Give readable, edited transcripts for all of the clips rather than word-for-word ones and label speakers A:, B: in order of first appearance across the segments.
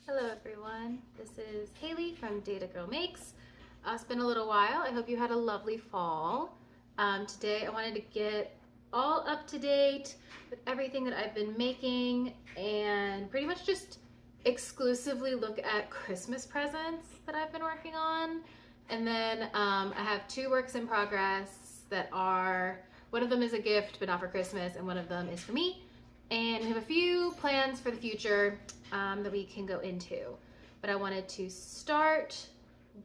A: Hello everyone, this is Haley from Data Girl Makes. It's been a little while. I hope you had a lovely fall. Today I wanted to get all up to date with everything that I've been making and pretty much just exclusively look at Christmas presents that I've been working on. And then I have two works in progress that are, one of them is a gift but not for Christmas, and one of them is for me. And we have a few plans for the future that we can go into. But I wanted to start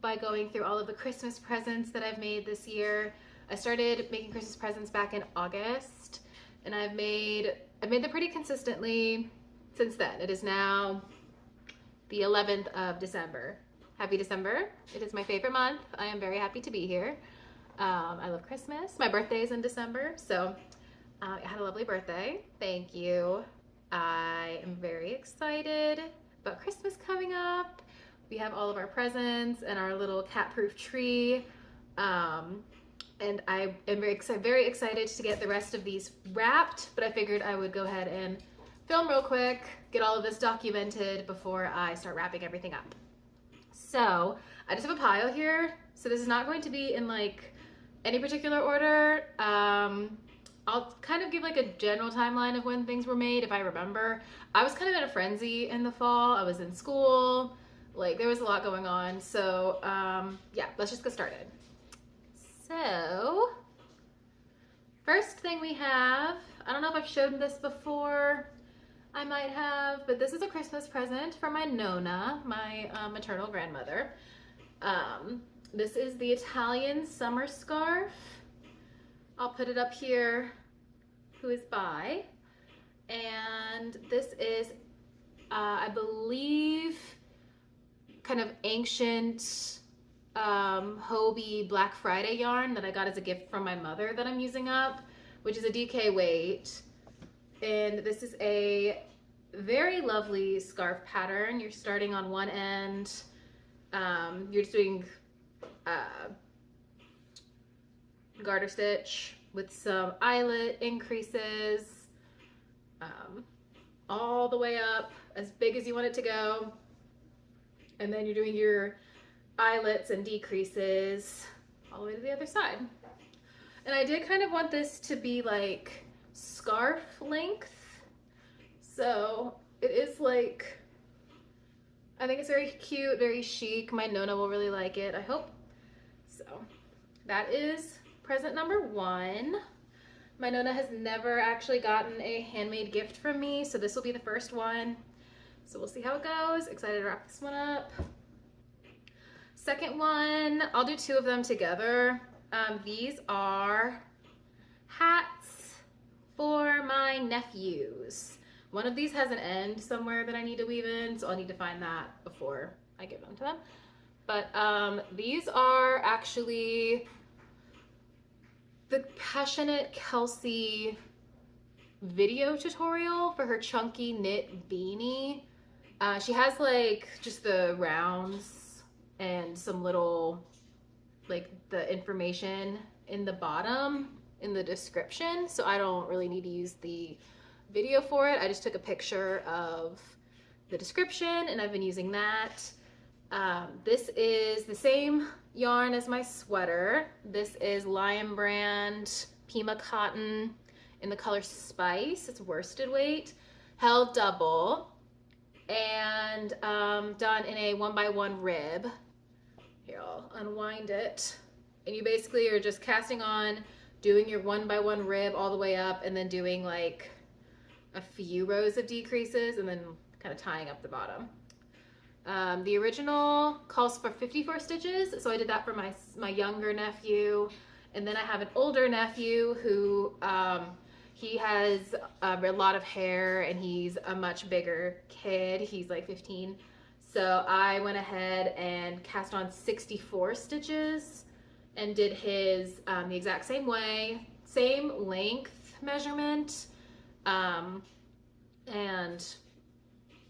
A: by going through all of the Christmas presents that I've made this year. I started making Christmas presents back in August, and I've made them pretty consistently since then. It is now the 11th of December. Happy December. It is my favorite month. I am very happy to be here. I love Christmas. My birthday is in December, so I had a lovely birthday. Thank you. I am very excited about Christmas coming up. We have all of our presents and our little cat-proof tree. And I am very excited to get the rest of these wrapped, but I figured I would go ahead and film real quick, get all of this documented before I start wrapping everything up. So I just have a pile here. So this is not going to be in like any particular order. I'll kind of give like a general timeline of when things were made if I remember. I was kind of in a frenzy in the fall. I was in school, like there was a lot going on. So yeah, let's just get started. So first thing we have, I don't know if I've shown this before. I might have, but this is a Christmas present from my Nonna, my maternal grandmother. This is the Italian summer scarf. I'll put it up here, who is by. And this is, I believe, kind of ancient Hobbii Black Friday yarn that I got as a gift from my mother that I'm using up, which is a DK weight. And this is a very lovely scarf pattern. You're starting on one end. You're just doing garter stitch with some eyelet increases all the way up as big as you want it to go, and then you're doing your eyelets and decreases all the way to the other side. And I did kind of want this to be like scarf length, so it is like, I think it's very cute, very chic. My Nonna will really like it, I hope. So that is present number one. My Nonna has never actually gotten a handmade gift from me, so this will be the first one. So we'll see how it goes. Excited to wrap this one up. Second one, I'll do two of them together. These are hats for my nephews. One of these has an end somewhere that I need to weave in, so I'll need to find that before I give them to them. But these are actually the Passioknit Kelsie video tutorial for her chunky knit beanie. She has like just the rounds and some little, like the information in the bottom in the description, so I don't really need to use the video for it. I just took a picture of the description and I've been using that. This is the same yarn as my sweater. This is Lion Brand Pima cotton in the color Spice. It's worsted weight, held double, and done in a 1x1 rib. Here, I'll unwind it. And you basically are just casting on, doing your 1x1 rib all the way up, and then doing like a few rows of decreases and then kind of tying up the bottom. The original calls for 54 stitches, so I did that for my younger nephew. And then I have an older nephew who he has a lot of hair and he's a much bigger kid. He's like 15. So I went ahead and cast on 64 stitches and did his the exact same way, same length measurement, and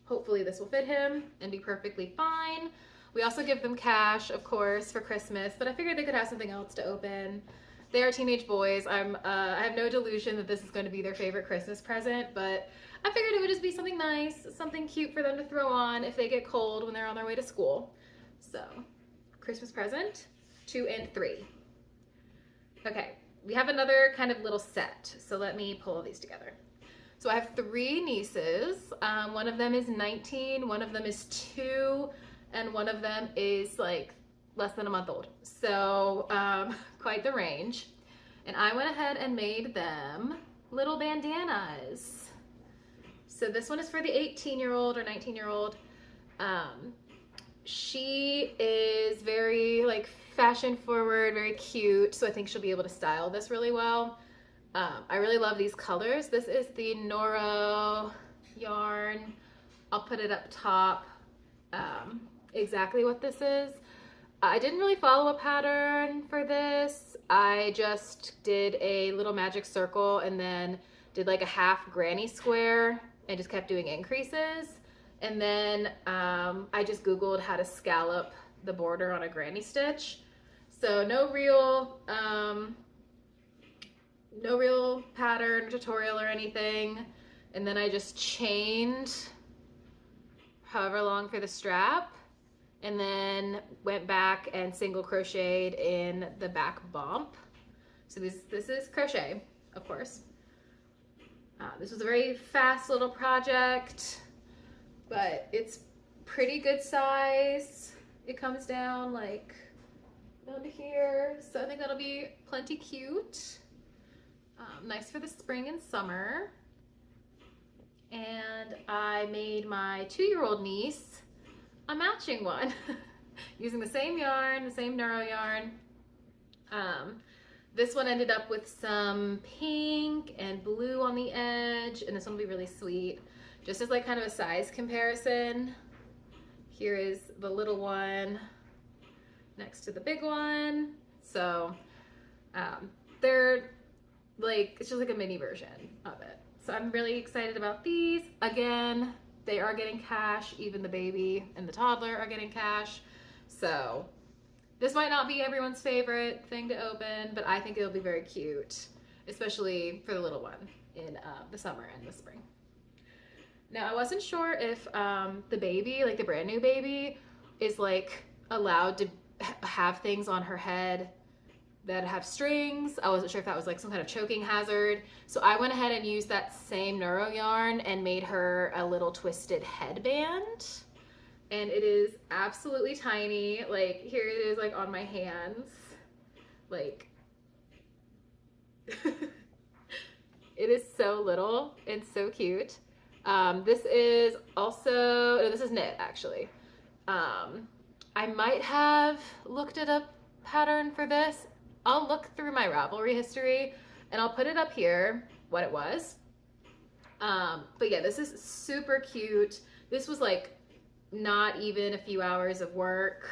A: hopefully this will fit him and be perfectly fine. We also give them cash, of course, for Christmas, but I figured they could have something else to open. They are teenage boys. I have no delusion that this is going to be their favorite Christmas present, but I figured it would just be something nice, something cute for them to throw on if they get cold when they're on their way to school. So, Christmas present 2 and 3. Okay, we have another kind of little set, so let me pull all these together. So I have 3 nieces. One of them is 19, one of them is 2, and one of them is like less than a month old. So quite the range. And I went ahead and made them little bandanas. So this one is for the 18-year-old or 19-year-old. She is very like fashion forward, very cute. So I think she'll be able to style this really well. I really love these colors. This is the Noro yarn. I'll put it up top, exactly what this is. I didn't really follow a pattern for this. I just did a little magic circle and then did like a half granny square and just kept doing increases. And then I just Googled how to scallop the border on a granny stitch. So no real pattern tutorial or anything. And then I just chained however long for the strap and then went back and single crocheted in the back bump. So this is crochet, of course. This was a very fast little project, but it's pretty good size. It comes down like down to here. So I think that'll be plenty cute. Nice for the spring and summer. And I made my 2-year-old niece a matching one using the same yarn, the same Noro yarn. This one ended up with some pink and blue on the edge, and this one will be really sweet. Just as like kind of a size comparison, here is the little one next to the big one. So they're like, it's just like a mini version of it. So I'm really excited about these. Again, they are getting cash. Even the baby and the toddler are getting cash. So this might not be everyone's favorite thing to open, but I think it'll be very cute, especially for the little one in the summer and the spring. Now, I wasn't sure if the baby, like the brand new baby, is like allowed to have things on her head that have strings. I wasn't sure if that was like some kind of choking hazard. So I went ahead and used that same Noro yarn and made her a little twisted headband. And it is absolutely tiny. Like here it is like on my hands. Like it is so little and so cute. This is also, no, this is knit actually. I might have looked at a pattern for this. I'll look through my Ravelry history and I'll put it up here, what it was. But yeah, this is super cute. This was like not even a few hours of work.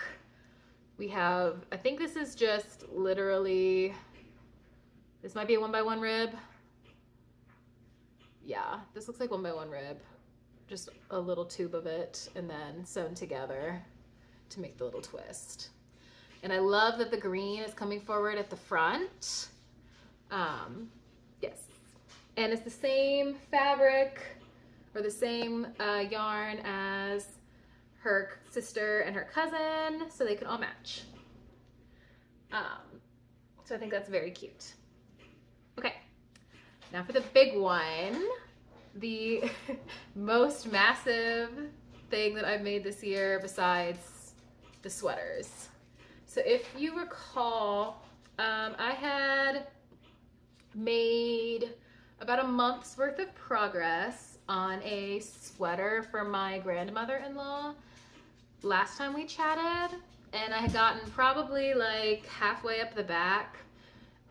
A: We have, I think this is just literally, this might be a 1x1 rib. Yeah, this looks like 1x1 rib. Just a little tube of it and then sewn together to make the little twist. And I love that the green is coming forward at the front. Yes. And it's the same fabric or the same yarn as her sister and her cousin, so they can all match. So I think that's very cute. Okay, now for the big one, the most massive thing that I've made this year besides the sweaters. So if you recall, I had made about a month's worth of progress on a sweater for my grandmother-in-law last time we chatted, and I had gotten probably like halfway up the back,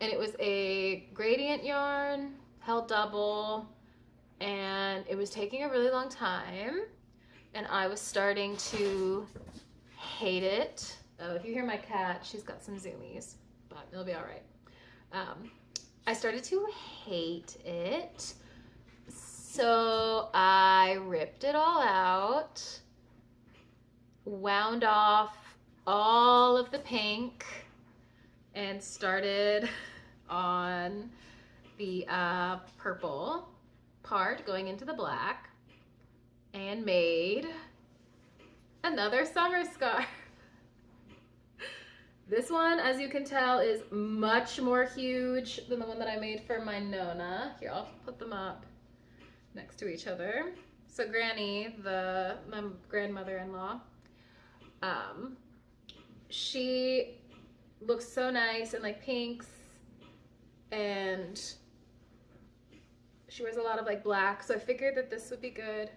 A: and it was a gradient yarn, held double, and it was taking a really long time, and I was starting to hate it. Oh, if you hear my cat, she's got some zoomies, but it'll be all right. I started to hate it, so I ripped it all out, wound off all of the pink, and started on the purple. part going into the black and made another summer scarf. This one, as you can tell, is much more huge than the one that I made for my Nona. Here, I'll put them up next to each other. So Granny, my grandmother-in-law, she looks so nice in like pinks, and she wears a lot of like black, so I figured that this would be good.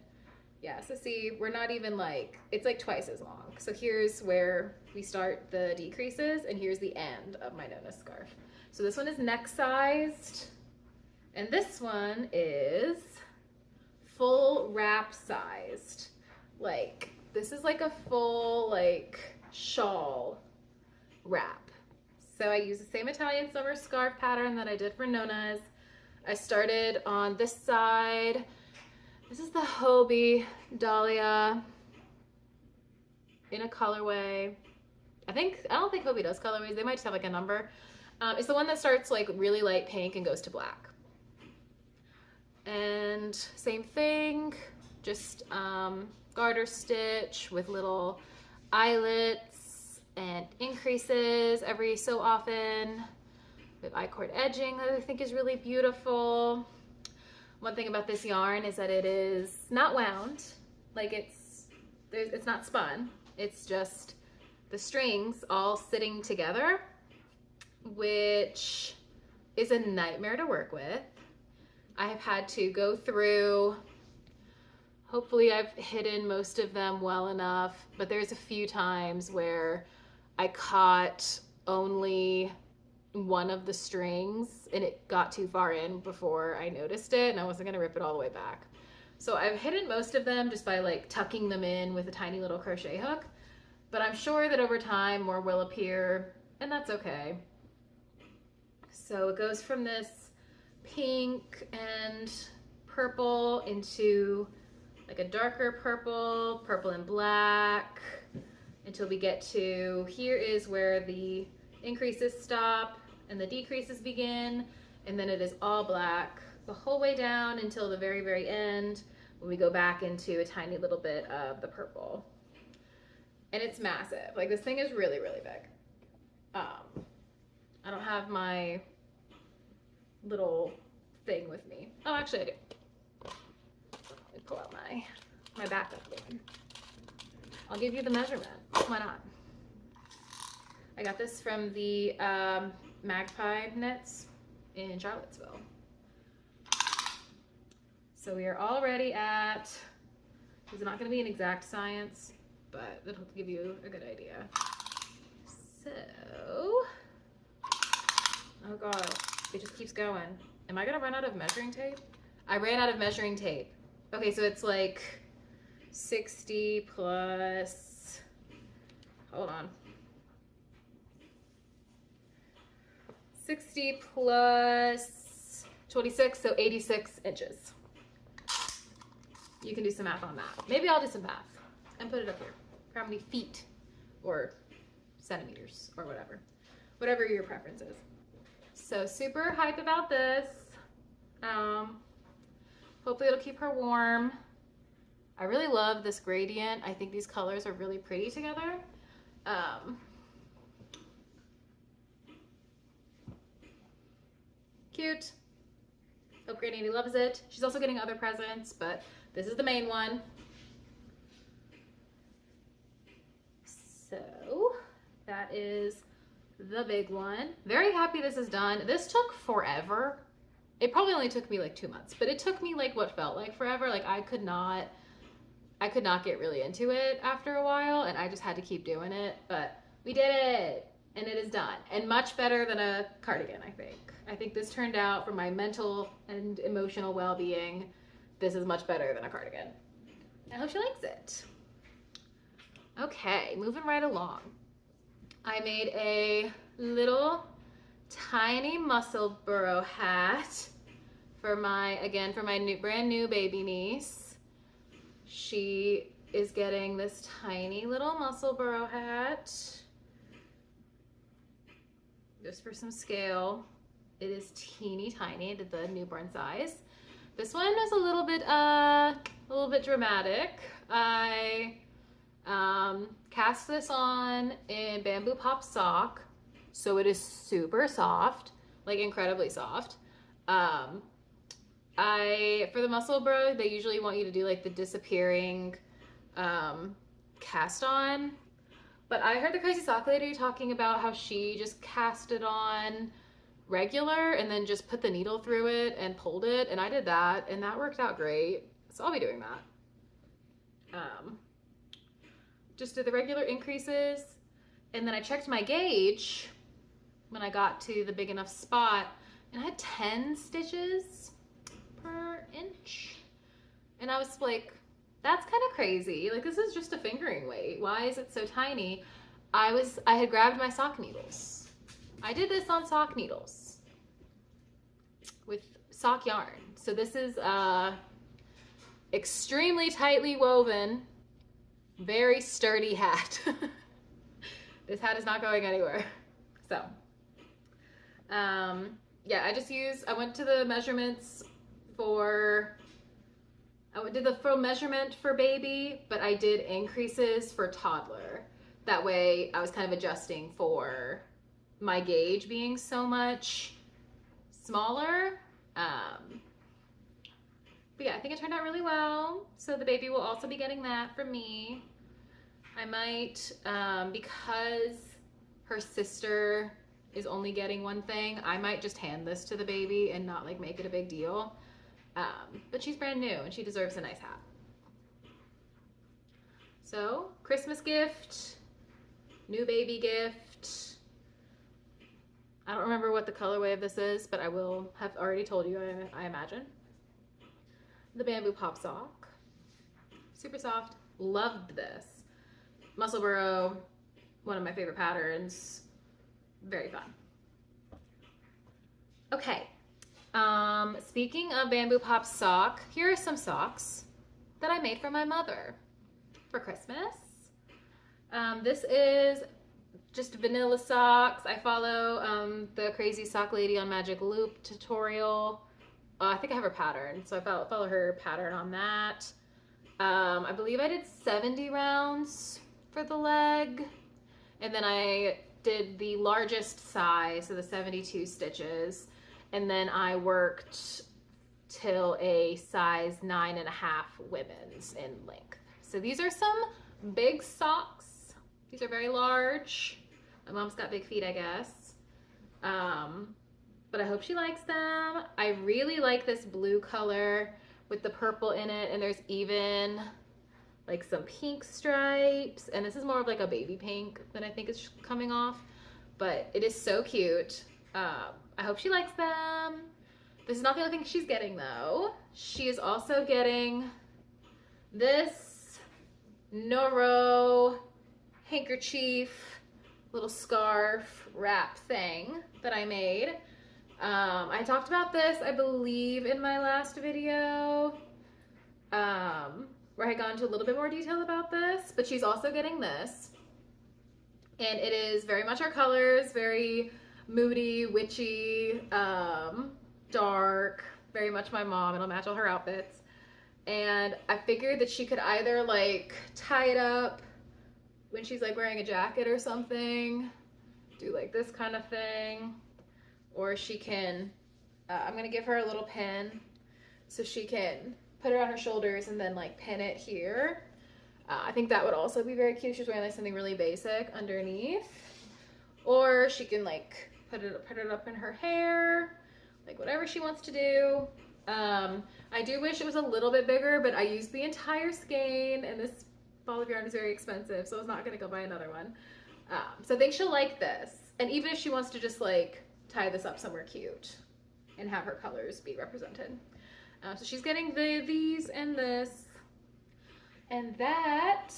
A: Yeah, so see, we're not even like, it's like twice as long. So here's where we start the decreases, and here's the end of my Nona scarf. So this one is neck sized, and this one is full wrap sized. Like, this is like a full like shawl wrap. So I use the same Italian summer scarf pattern that I did for Nona's. I started on this side. This is the Hobbii Dahlia in a colorway. I don't think Hobbii does colorways. They might just have like a number. It's the one that starts like really light pink and goes to black. And same thing, just garter stitch with little eyelets and increases every so often. With I-cord edging that I think is really beautiful. One thing about this yarn is that it is not wound, like it's not spun. It's just the strings all sitting together, which is a nightmare to work with. I have had to go through, hopefully I've hidden most of them well enough, but there's a few times where I caught only one of the strings and it got too far in before I noticed it, and I wasn't gonna rip it all the way back. So I've hidden most of them just by like tucking them in with a tiny little crochet hook, but I'm sure that over time more will appear, and that's okay. So it goes from this pink and purple into like a darker purple, purple and black, until we get to, here is where the increases stop and the decreases begin, and then it is all black the whole way down until the very, very end when we go back into a tiny little bit of the purple. And it's massive. Like, this thing is really, really big. I don't have my little thing with me. Oh, actually I do. Let me pull out my backup thing. I'll give you the measurement. Why not? I got this from the Magpie Knits in Charlottesville. So we are already at, it's not going to be an exact science, but it'll give you a good idea. So, oh god, it just keeps going. Am I going to run out of measuring tape? I ran out of measuring tape. Okay, so it's like 60 plus, hold on. 60 plus 26, so 86 inches. You can do some math on that. Maybe I'll do some math and put it up here for how many feet or centimeters or whatever. Whatever your preference is. So super hyped about this. Hopefully it'll keep her warm. I really love this gradient. I think these colors are really pretty together. Cute. Hope Granny loves it. She's also getting other presents, but this is the main one. So that is the big one. Very happy this is done. This took forever. It probably only took me like 2 months, but it took me like what felt like forever. Like I could not get really into it after a while, and I just had to keep doing it, but we did it, and it is done, and much better than a cardigan, I think. I think this turned out, for my mental and emotional well-being, this is much better than a cardigan. I hope she likes it. Okay, moving right along. I made a little tiny Musselburgh hat for my brand new baby niece. She is getting this tiny little Musselburgh hat just for some scale. It is teeny tiny to the newborn size. This one is a little bit dramatic. I cast this on in Bamboo Pop Sock, so it is super soft, like incredibly soft. For the Musselburgh, they usually want you to do like the disappearing cast on, but I heard the crazy sock lady talking about how she just cast it on regular and then just put the needle through it and pulled it, and I did that and that worked out great, so I'll be doing that. Just did the regular increases, and then I checked my gauge when I got to the big enough spot, and I had 10 stitches per inch, and I was like, that's kind of crazy. Like, this is just a fingering weight. Why is it so tiny? I had grabbed my sock needles. I did this on sock needles with sock yarn. So this is extremely tightly woven, very sturdy hat. This hat is not going anywhere. So, yeah, I went to the measurements did the full measurement for baby, but I did increases for toddler. That way I was kind of adjusting for my gauge being so much smaller. But yeah, I think it turned out really well. So the baby will also be getting that from me. I might, because her sister is only getting one thing, I might just hand this to the baby and not like make it a big deal. But she's brand new and she deserves a nice hat. So, Christmas gift, new baby gift. I don't remember what the colorway of this is, but I will have already told you, I imagine. The Bamboo Pop Sock. Super soft. Loved this. Musselburgh, one of my favorite patterns. Very fun. Okay. Speaking of Bamboo Pop Sock, here are some socks that I made for my mother for Christmas. This is just vanilla socks. I follow the crazy sock lady on Magic Loop tutorial. I think I have her pattern, so I follow her pattern on that. I believe I did 70 rounds for the leg, and then I did the largest size, so the 72 stitches, and then I worked till a size 9.5 women's in length. So these are some big socks. These are very large. My mom's got big feet, I guess. But I hope she likes them. I really like this blue color with the purple in it, and there's even like some pink stripes, and this is more of like a baby pink than I think is coming off, but it is so cute. I hope she likes them. This is not the only thing she's getting though. She is also getting this Noro handkerchief, little scarf wrap thing that I made. I talked about this, I believe, in my last video, where I got into a little bit more detail about this, but she's also getting this. And it is very much our colors, very moody, witchy, dark, very much my mom. It'll match all her outfits. And I figured that she could either like tie it up when she's like wearing a jacket or something, do like this kind of thing, or she can, I'm gonna give her a little pin so she can put it on her shoulders and then like pin it here. I think that would also be very cute. She's wearing like something really basic underneath, or she can like put it up in her hair, like whatever she wants to do. I do wish it was a little bit bigger, but I used the entire skein, and this ball of yarn is very expensive, so I was not gonna go buy another one. So I think she'll like this, and even if she wants to just like tie this up somewhere cute and have her colors be represented. So she's getting these and this, and that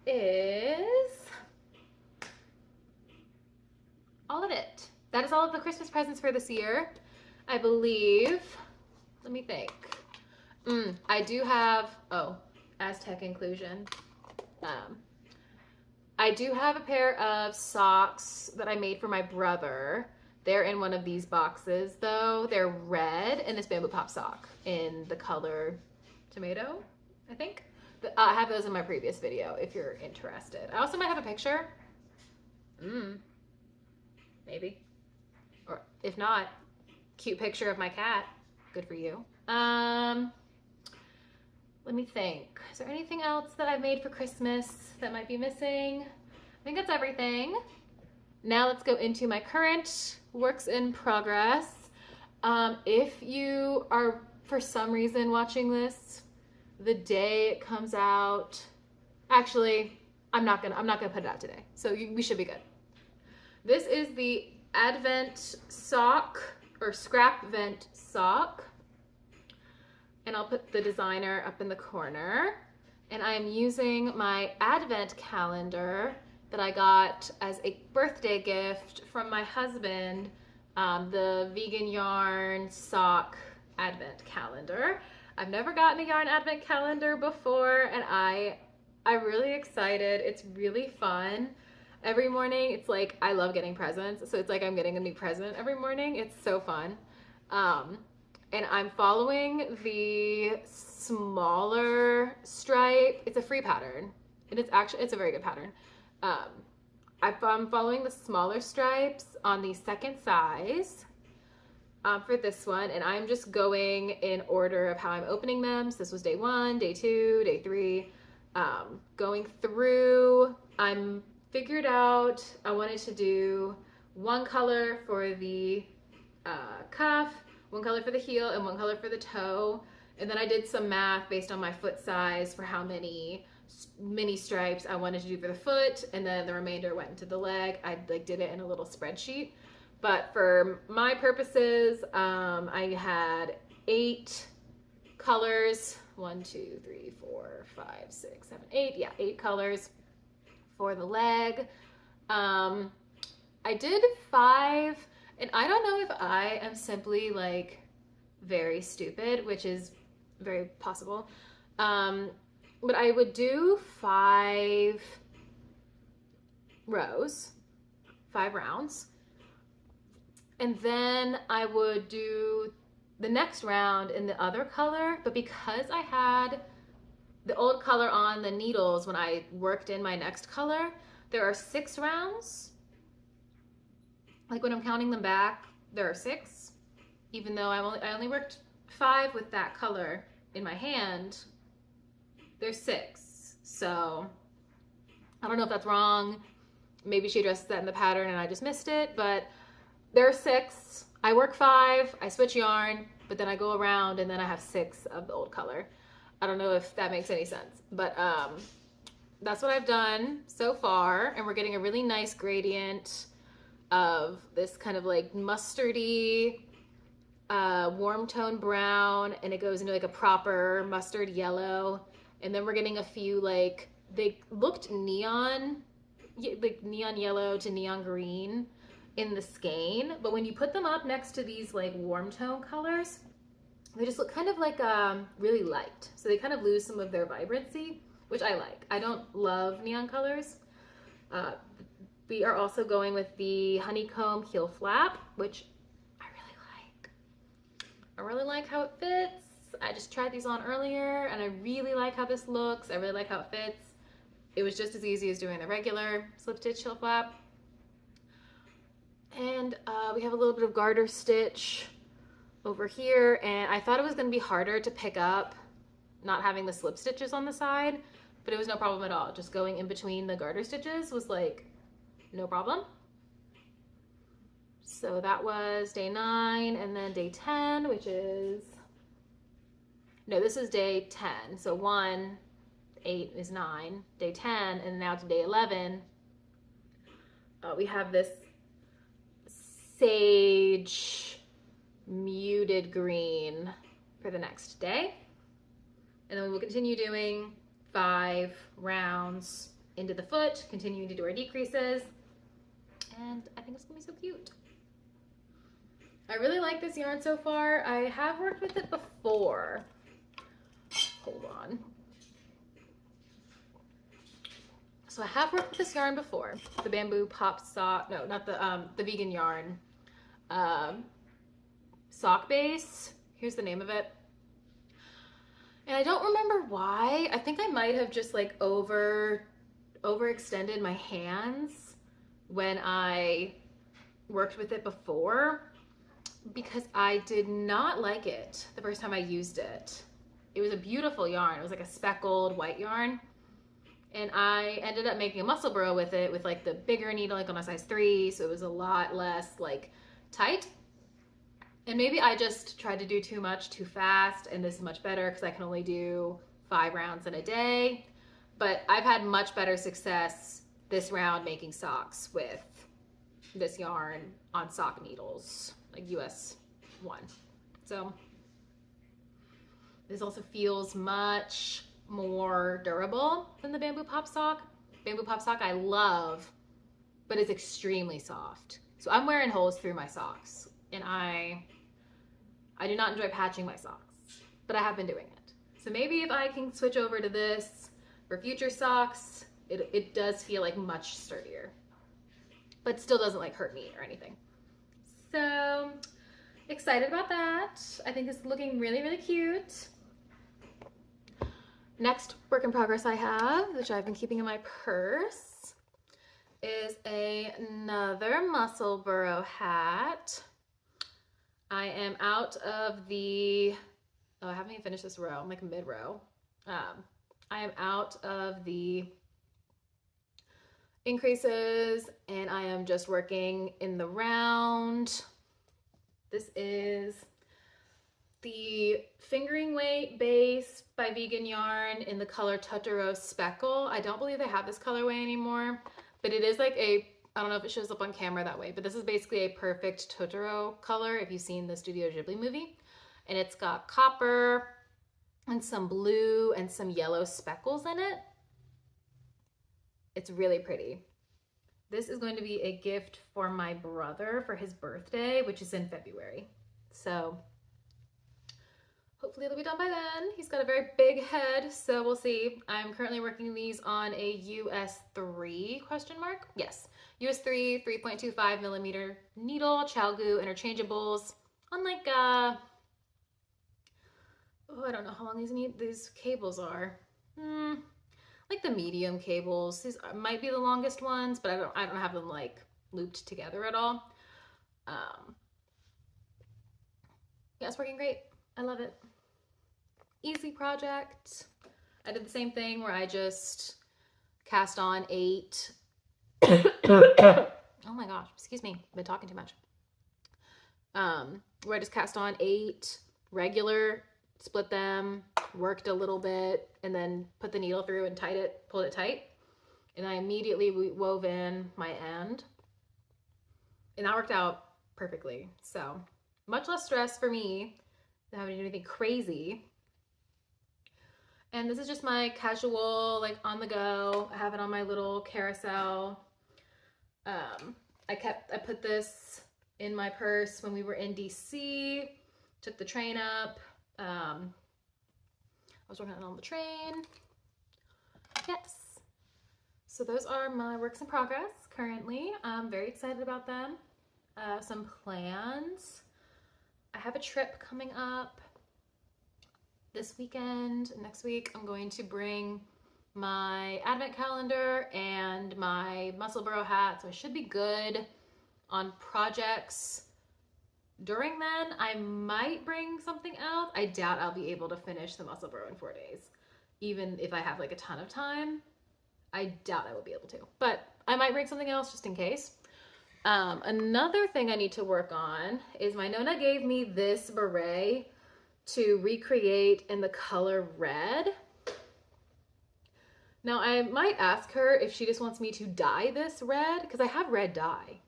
A: is all of it. That is all of the Christmas presents for this year, I believe. Let me think. I do have, Aztec inclusion. I do have a pair of socks that I made for my brother. They're in one of these boxes though. They're red in this bamboo pop sock in the color tomato, I think. I have those in my previous video if you're interested. I also might have a picture. Maybe. Or if not, cute picture of my cat. Good for you. Let me think. Is there anything else that I've made for Christmas that might be missing? I think that's everything. Now let's go into my current works in progress. If you are for some reason watching this the day it comes out, actually, I'm not gonna put it out today, so we should be good. This is the Advent sock or Scrapvent sock, and I'll put the designer up in the corner. And I'm using my Advent calendar that I got as a birthday gift from my husband, the vegan yarn sock Advent calendar. I've never gotten a yarn Advent calendar before, and I'm really excited. It's really fun. Every morning, it's like, I love getting presents, so it's like I'm getting a new present every morning. It's so fun. And I'm following the smaller stripe. It's a free pattern, and it's a very good pattern. I'm following the smaller stripes on the second size for this one, and I'm just going in order of how I'm opening them. So this was day 1, day 2, day 3. Going through, I'm figured out I wanted to do one color for the cuff, one color for the heel, and one color for the toe. And then I did some math based on my foot size for how many mini stripes I wanted to do for the foot, and then the remainder went into the leg. I did it in a little spreadsheet. But for my purposes, I had 8 colors. 1, 2, 3, 4, 5, 6, 7, 8. Yeah, 8 colors for the leg. I did 5, and I don't know if I am simply like very stupid, which is very possible. But I would do 5 rows, 5 rounds. And then I would do the next round in the other color, but because I had the old color on the needles when I worked in my next color, there are 6 rounds. Like when I'm counting them back, there are 6, even though I only worked 5 with that color in my hand. There's 6. So I don't know if that's wrong. Maybe she addressed that in the pattern and I just missed it, but there are 6. I work 5, I switch yarn, but then I go around and then I have 6 of the old color. I don't know if that makes any sense, but that's what I've done so far. And we're getting a really nice gradient of this kind of like mustardy, warm tone brown, and it goes into like a proper mustard yellow. And then we're getting a few, like, they looked neon, like neon yellow to neon green in the skein, but when you put them up next to these like warm tone colors, they just look kind of like really light. So they kind of lose some of their vibrancy, which I like. I don't love neon colors. We are also going with the honeycomb heel flap, which I really like. I really like how it fits. I just tried these on earlier and I really like how this looks. I really like how it fits. It was just as easy as doing the regular slip stitch heel flap. And we have a little bit of garter stitch over here, and I thought it was going to be harder to pick up not having the slip stitches on the side, but it was no problem at all. Just going in between the garter stitches was like no problem. So that was day 9, and then day 10, which is, no, this is day 10. So 1, 8 is 9, day 10, and now to day 11. We have this sage muted green for the next day, and then we will continue doing 5 rounds into the foot, continuing to do our decreases, and I think it's gonna be so cute. I really like this yarn so far. I have worked with it before. Hold on. So I have worked with this yarn before, the bamboo pop sock, no, not the vegan yarn. sock base. Here's the name of it. And I don't remember why. I think I might have just like overextended my hands when I worked with it before, because I did not like it the first time I used it. It was a beautiful yarn. It was like a speckled white yarn. And I ended up making a Musselburgh with it with like the bigger needle, like on a size 3. So it was a lot less like tight. And maybe I just tried to do too much too fast, and this is much better because I can only do 5 rounds in a day. But I've had much better success this round making socks with this yarn on sock needles, like US 1. So this also feels much more durable than the bamboo pop sock. Bamboo pop sock I love, but it's extremely soft. So I'm wearing holes through my socks, and I do not enjoy patching my socks, but I have been doing it. So maybe if I can switch over to this for future socks, it does feel like much sturdier, but still doesn't like hurt me or anything. So excited about that. I think it's looking really, really cute. Next work in progress I have, which I've been keeping in my purse, is another Musselburgh hat. I am out of the, oh, I haven't even finished this row. I'm like mid-row. I am out of the increases, and I am just working in the round. This is the fingering weight base by Vegan Yarn in the color Totoro Speckle. I don't believe they have this colorway anymore, but it is like a, I don't know if it shows up on camera that way, but this is basically a perfect Totoro color if you've seen the Studio Ghibli movie. And it's got copper and some blue and some yellow speckles in it. It's really pretty. This is going to be a gift for my brother for his birthday, which is in February. So hopefully it'll be done by then. He's got a very big head, so we'll see. I'm currently working these on a US 3 question mark? Yes. US 3 3.25 millimeter needle, Chalgu interchangeables on like oh, I don't know how long these cables are. Like the medium cables. These might be the longest ones, but I don't have them like looped together at all. Yeah, it's working great. I love it. Easy project. I did the same thing where I just cast on 8. Oh my gosh, excuse me, I've been talking too much. Where I just cast on 8 regular, split them, worked a little bit, and then put the needle through and pulled it tight. And I immediately wove in my end. And that worked out perfectly. So much less stress for me than having to do anything crazy. And this is just my casual, like on the go. I have it on my little carousel. I put this in my purse when we were in DC, took the train up. I was working on the train. Yes. So those are my works in progress currently. I'm very excited about them. Some plans. I have a trip coming up this weekend. Next week I'm going to bring my advent calendar and my Musselburgh hat, so I should be good on projects. During then, I might bring something else. I doubt I'll be able to finish the Musselburgh in 4 days. Even if I have like a ton of time, I doubt I will be able to. But I might bring something else just in case. Another thing I need to work on is my Nona gave me this beret to recreate in the color red. Now I might ask her if she just wants me to dye this red, because I have red dye.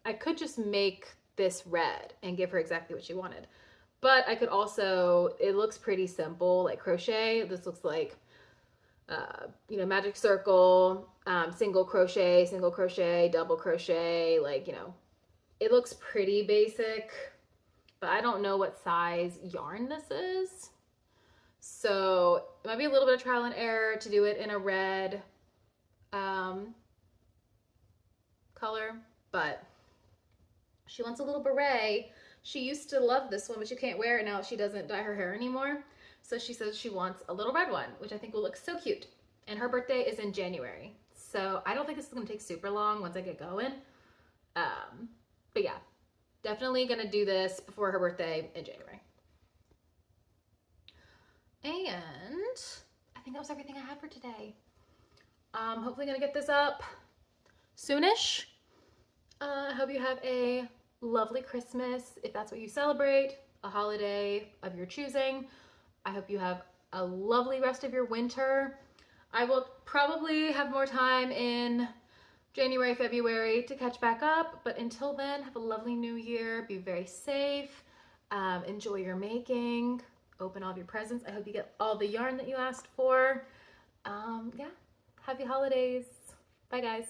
A: I could just make this red and give her exactly what she wanted. But I could also, it looks pretty simple, like crochet. This looks like, you know, magic circle, single crochet, double crochet, like, you know, it looks pretty basic, but I don't know what size yarn this is. So it might be a little bit of trial and error to do it in a red color, but She wants a little beret. She used to love this one, but she can't wear it now. She doesn't dye her hair anymore. So she says she wants a little red one, which I think will look so cute. And her birthday is in January. So I don't think this is gonna take super long once I get going. But yeah, definitely gonna do this before her birthday in January. And I think that was everything I had for today. Hopefully gonna get this up soonish. I hope you have a lovely Christmas, if that's what you celebrate, a holiday of your choosing. I hope you have a lovely rest of your winter. I will probably have more time in January, February to catch back up, but until then, have a lovely new year. Be very safe. Enjoy your making. Open all of your presents. I hope you get all the yarn that you asked for. Yeah, happy holidays. Bye, guys.